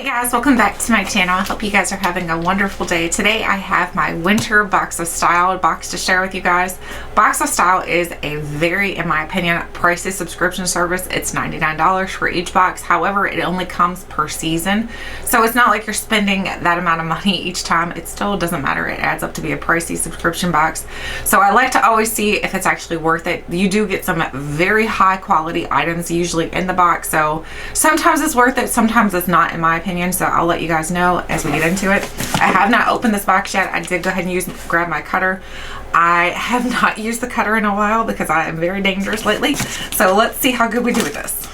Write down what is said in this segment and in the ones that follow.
Hey guys, welcome back to my channel. I hope you guys are having a wonderful day. Today I have my winter box of style box to share with you guys. Box of Style is a very, in my opinion, pricey subscription service. It's $99 for each box. However, it only comes per season. So it's not like you're spending that amount of money each time. It still doesn't matter. It adds up to be a pricey subscription box. So I like to always see if it's actually worth it. You do get some very high quality items usually in the box. So sometimes it's worth it, sometimes it's not, in my opinion. So I'll let you guys know as we get into it. I have not opened this box yet. I did go ahead and grab my cutter. I have not used the cutter in a while because I am very dangerous lately. So let's see how good we do with this.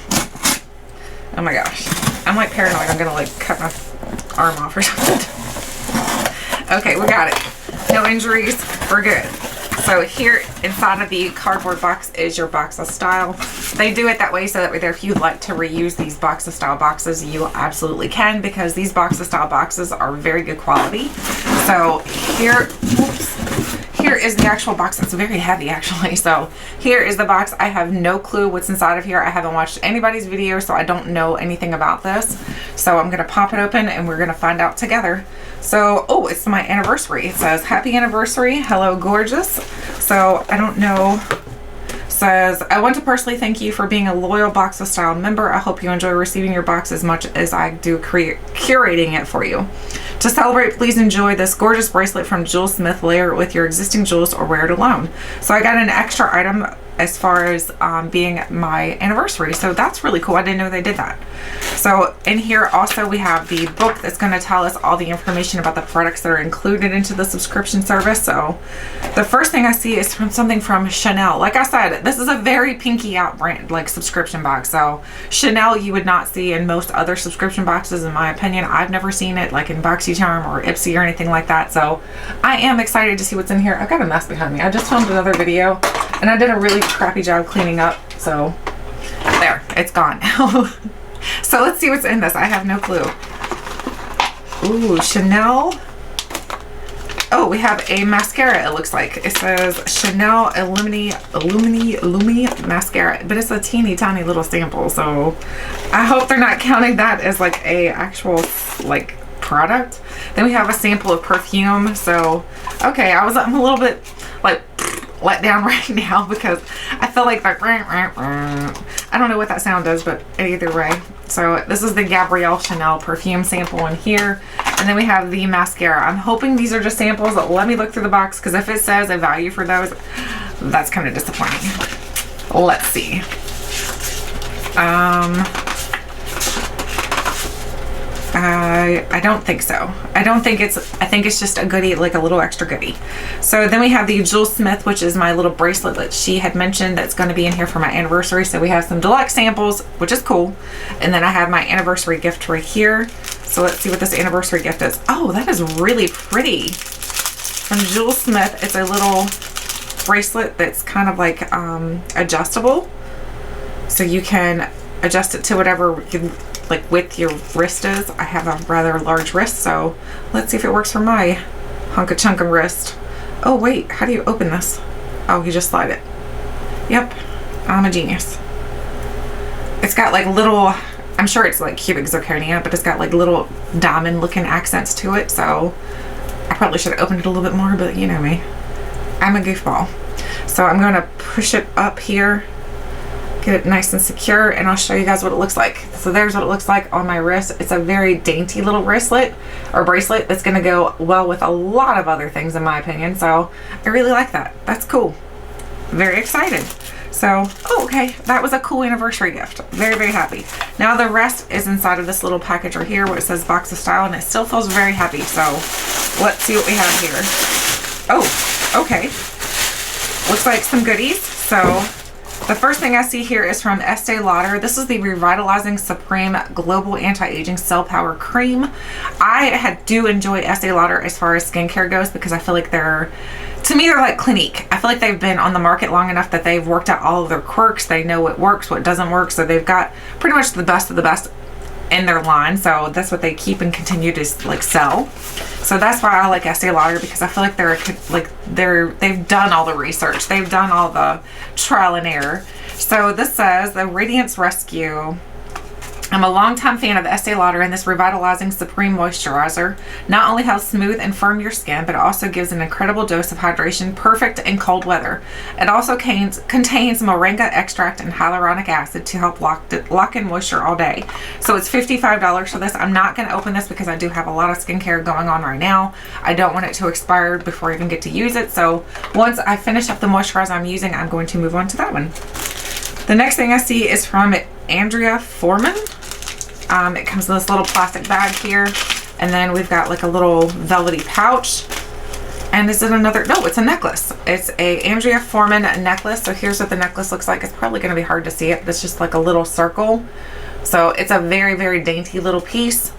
Oh my gosh. I'm like paranoid I'm gonna like cut my arm off or something. Okay, we got it. No injuries. We're good. So here inside of the cardboard box is your box of style. They do it that way so that if you'd like to reuse these box of style boxes, you absolutely can, because these box of style boxes are very good quality. So here is the actual box. It's very heavy actually. So here is the box. I have no clue what's inside of here. I haven't watched anybody's video, so I don't know anything about this. So I'm gonna pop it open and we're gonna find out together. So, oh, it's my anniversary. It says, happy anniversary. Hello, gorgeous. So I don't know. Says, I want to personally thank you for being a loyal Box of Style member. I hope you enjoy receiving your box as much as I do curating it for you. To celebrate, please enjoy this gorgeous bracelet from Jewel Smith. Layer it with your existing jewels or wear it alone. So I got an extra item as far as being my anniversary. So that's really cool. I didn't know they did that. So in here also we have the book that's going to tell us all the information about the products that are included into the subscription service. So the first thing I see is from something from Chanel. Like I said, this is a very pinky out brand, like subscription box. So Chanel you would not see in most other subscription boxes, in my opinion. I've never seen it like in BoxyCharm or Ipsy or anything like that. So I am excited to see what's in here. I've got a mess behind me. I just filmed another video and I did a really crappy job cleaning up. So there, it's gone now. So let's see what's in this. I have no clue. Ooh, Chanel. Oh, we have a mascara, it looks like. It says Chanel Illumi Mascara, but it's a teeny tiny little sample. So I hope they're not counting that as like a actual like product. Then we have a sample of perfume. So, okay, I'm a little bit like let down right now because I feel like that, I don't know what that sound does, but either way. So this is the Gabrielle Chanel perfume sample in here. And then we have the mascara. I'm hoping these are just samples. Let me look through the box, because if it says a value for those, that's kind of disappointing. Let's see. I don't think so. I think it's just a goodie, like a little extra goodie. So then we have the Jewel Smith, which is my little bracelet that she had mentioned that's going to be in here for my anniversary. So we have some deluxe samples, which is cool. And then I have my anniversary gift right here. So let's see what this anniversary gift is. Oh, that is really pretty. From Jewel Smith, it's a little bracelet that's kind of like adjustable. So you can adjust it to whatever like width your wrist is. I have a rather large wrist, so let's see if it works for my hunk of chunkum wrist. Oh wait, how do you open this? Oh, you just slide it. Yep, I'm a genius. It's got like little, I'm sure it's like cubic zirconia, but it's got like little diamond looking accents to it. So I probably should have opened it a little bit more, but you know me, I'm a goofball. So I'm going to push it up here, get it nice and secure, and I'll show you guys what it looks like. So there's what it looks like on my wrist. It's a very dainty little wristlet or bracelet that's going to go well with a lot of other things, in my opinion. So I really like that. That's cool. Very excited. So, oh, okay, that was a cool anniversary gift. Very, very happy. Now the rest is inside of this little package right here where it says Box of Style, and it still feels very heavy. So let's see what we have here. Oh, okay. Looks like some goodies. So the first thing I see here is from Estee Lauder. This is the Revitalizing Supreme Global Anti-Aging Cell Power Cream. I do enjoy Estee Lauder as far as skincare goes, because I feel like to me, they're like Clinique. I feel like they've been on the market long enough that they've worked out all of their quirks. They know what works, what doesn't work. So they've got pretty much the best of the best in their line. So that's what they keep and continue to like sell. So that's why I like Estee Lauder, because I feel like they've done all the research. They've done all the trial and error. So this says the Radiance Rescue I'm a longtime fan of Estee Lauder, and this Revitalizing Supreme Moisturizer not only helps smooth and firm your skin, but it also gives an incredible dose of hydration, perfect in cold weather. It also contains moringa extract and hyaluronic acid to help lock in moisture all day. So it's $55 for this. I'm not going to open this because I do have a lot of skincare going on right now. I don't want it to expire before I even get to use it. So once I finish up the moisturizer I'm using, I'm going to move on to that one. The next thing I see is from Andrea Fohrman. It comes in this little plastic bag here, and then we've got like a little velvety pouch. And is it another? No, it's a necklace. It's a Andrea Fohrman necklace. So here's what the necklace looks like. It's probably going to be hard to see it, but it's just like a little circle. So it's a very, very dainty little piece.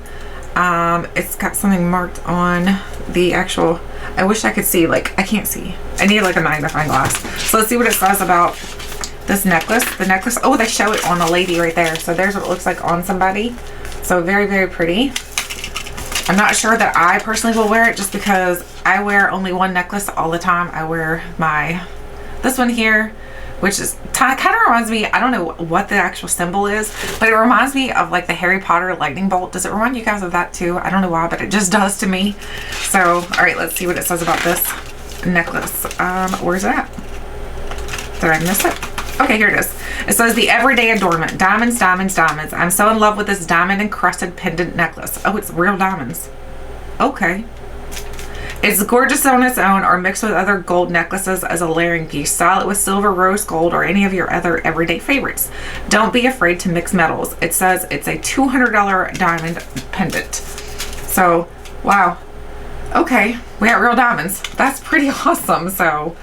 It's got something marked on the actual, I wish I could see, like I can't see. I need like a magnifying glass. So let's see what it says about this necklace. The necklace, oh, they show it on a lady right there. So there's what it looks like on somebody. So very, very pretty. I'm not sure that I personally will wear it just because I wear only one necklace all the time. I wear this one here, which is kind of reminds me, I don't know what the actual symbol is, but it reminds me of like the Harry Potter lightning bolt. Does it remind you guys of that too? I don't know why, but it just does to me. So, all right, let's see what it says about this necklace. Where's it at? Did I miss it? Okay, here it is. It says the everyday adornment. Diamonds, diamonds, diamonds. I'm so in love with this diamond encrusted pendant necklace. Oh, it's real diamonds. Okay. It's gorgeous on its own or mixed with other gold necklaces as a layering piece. Style it with silver, rose gold, or any of your other everyday favorites. Don't be afraid to mix metals. It says it's a $200 diamond pendant. So, wow. Okay, we got real diamonds. That's pretty awesome. So,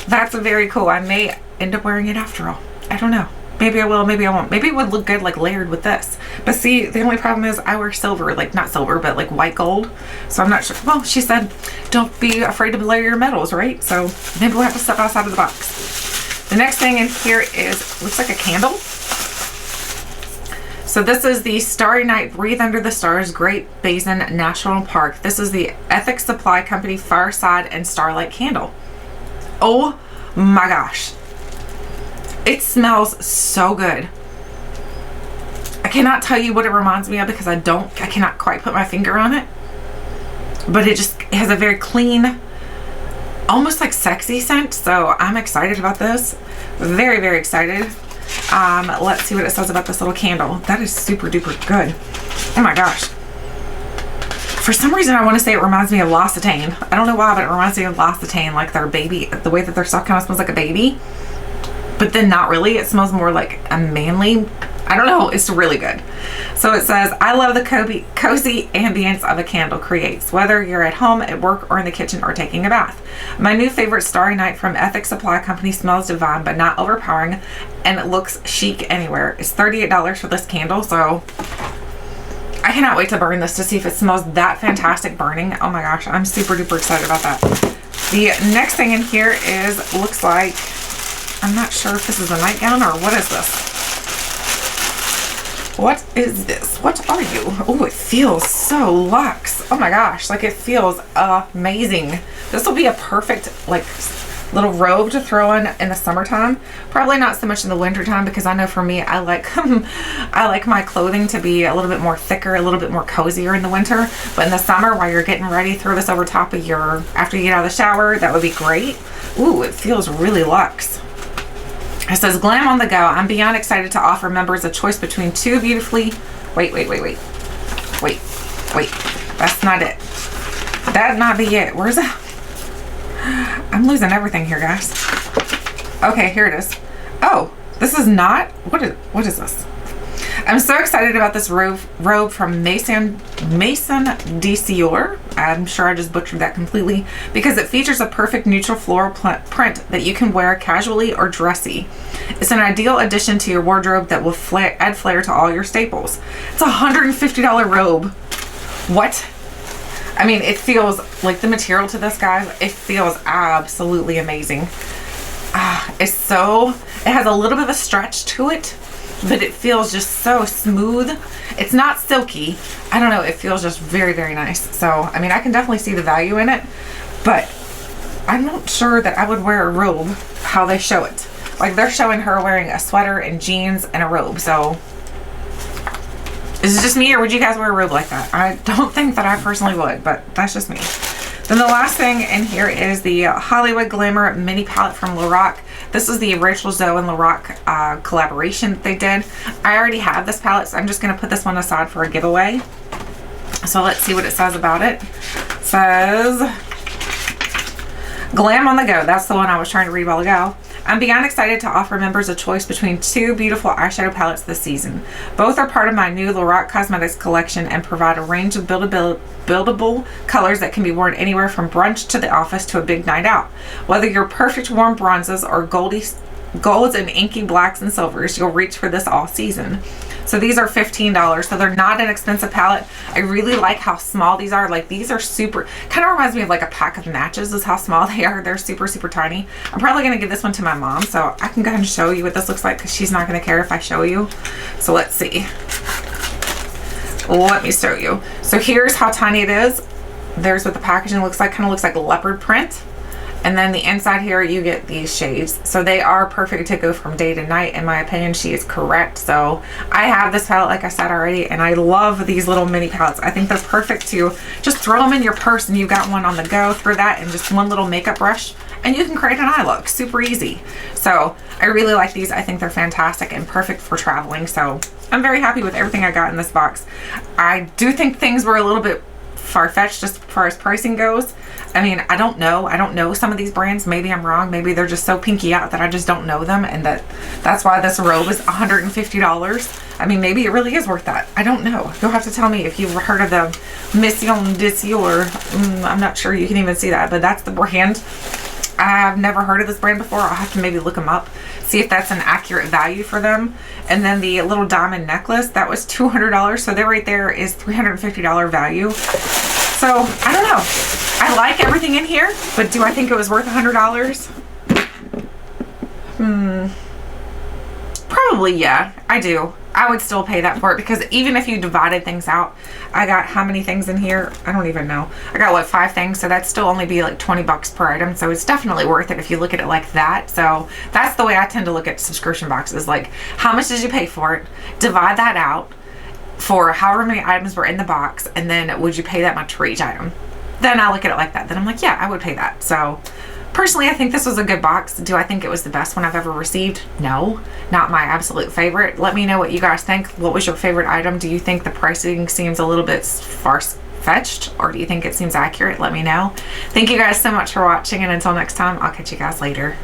that's very cool. I may end up wearing it after all. I don't know. Maybe I will, maybe I won't. Maybe it would look good like layered with this. But see, the only problem is I wear silver, like not silver, but like white gold. So I'm not sure. Well, she said, don't be afraid to layer your metals, right? So maybe we'll have to step outside of the box. The next thing in here is, looks like a candle. So this is the Starry Night Breathe Under the Stars Great Basin National Park. This is the Ethics Supply Company Fireside and Starlight Candle. Oh my gosh. It smells so good. I cannot tell you what it reminds me of because I cannot quite put my finger on it. But it has a very clean, almost like sexy scent. So I'm excited about this. Very, very excited. Let's see what it says about this little candle. That is super duper good. Oh my gosh. For some reason, I want to say it reminds me of L'Occitane. I don't know why, but it reminds me of L'Occitane, like their baby, the way that their stuff kind of smells like a baby. But then not really. It smells more like a manly, I don't know. It's really good. So it says, I love the cozy ambience of a candle creates, whether you're at home, at work, or in the kitchen, or taking a bath. My new favorite Starry Night from Ethics Supply Company smells divine, but not overpowering, and it looks chic anywhere. It's $38 for this candle, so I cannot wait to burn this to see if it smells that fantastic burning. Oh my gosh, I'm super duper excited about that. The next thing in here is, looks like, I'm not sure if this is a nightgown or what is this? What is this? What are you? Oh, it feels so luxe. Oh my gosh, like it feels amazing. This will be a perfect like little robe to throw in the summertime. Probably not so much in the winter time because I know for me, I like my clothing to be a little bit more thicker, a little bit more cozier in the winter. But in the summer, while you're getting ready, throw this over top of after you get out of the shower. That would be great. Ooh, it feels really luxe. It says, glam on the go. I'm beyond excited to offer members a choice between two beautifully... Wait. That's not it. That'd not be it. Where's that? I'm losing everything here, guys. Okay, here it is. Oh, this is not... What is this? I'm so excited about this robe from Maison de Soir. I'm sure I just butchered that completely because it features a perfect neutral floral print that you can wear casually or dressy. It's an ideal addition to your wardrobe that will add flair to all your staples. It's a $150 robe. What? I mean, it feels like the material to this, guys, it feels absolutely amazing. It has a little bit of a stretch to it, but it feels just so smooth. It's not silky. I don't know. It feels just very, very nice. So, I mean, I can definitely see the value in it, but I'm not sure that I would wear a robe how they show it. Like they're showing her wearing a sweater and jeans and a robe. So Is it just me, or would you guys wear a robe like that? I don't think that I personally would, but that's just me. Then the last thing in here is the Hollywood Glamour mini palette from Lorac. This is the Rachel Zoe and Lorac collaboration that they did. I already have this palette, so I'm just going to put this one aside for a giveaway. So let's see what it says about it. It says, Glam on the go. That's the one I was trying to read a while ago. I'm beyond excited to offer members a choice between two beautiful eyeshadow palettes this season. Both are part of my new Lorac Cosmetics collection and provide a range of buildable colors that can be worn anywhere from brunch to the office to a big night out. Whether you're perfect warm bronzes or golds and inky blacks and silvers, you'll reach for this all season. So these are $15, so they're not an expensive palette. I really like how small these are. Like, these are super, kind of reminds me of like a pack of matches is how small they are. They're super, super tiny. I'm probably going to give this one to my mom, so I can go ahead and show you what this looks like because she's not going to care if I show you. So let's see. Let me show you. So here's how tiny it is. There's what the packaging looks like. Kind of looks like a leopard print. And then the inside here, you get these shades. So they are perfect to go from day to night. In my opinion, she is correct. So I have this palette, like I said already, and I love these little mini palettes. I think that's perfect to just throw them in your purse and you've got one on the go through that and just one little makeup brush and you can create an eye look. Super easy. So I really like these. I think they're fantastic and perfect for traveling. So I'm very happy with everything I got in this box. I do think things were a little bit far-fetched as far as pricing goes. I mean, I don't know some of these brands. Maybe I'm wrong. Maybe they're just so pinky out that I just don't know them, and that's why this robe is $150. I mean, maybe it really is worth that. I don't know. You'll have to tell me if you've heard of the Maison or I'm not sure you can even see that, but that's the brand. I've never heard of this brand before. I'll have to maybe look them up, see if that's an accurate value for them. And then the little diamond necklace, that was $200. So there right there is $350 value. So I don't know. I like everything in here, but do I think it was worth $100? Probably, yeah, I do. I would still pay that for it because even if you divided things out, I got how many things in here? I don't even know. I got what, 5 things, so that'd still only be like 20 bucks per item. So it's definitely worth it if you look at it like that. So that's the way I tend to look at subscription boxes. Like, how much did you pay for it? Divide that out for however many items were in the box, and then would you pay that much for each item? Then I look at it like that. Then I'm like, yeah, I would pay that. So personally, I think this was a good box. Do I think it was the best one I've ever received? No, not my absolute favorite. Let me know what you guys think. What was your favorite item? Do you think the pricing seems a little bit far-fetched, or do you think it seems accurate? Let me know. Thank you guys so much for watching, and until next time, I'll catch you guys later.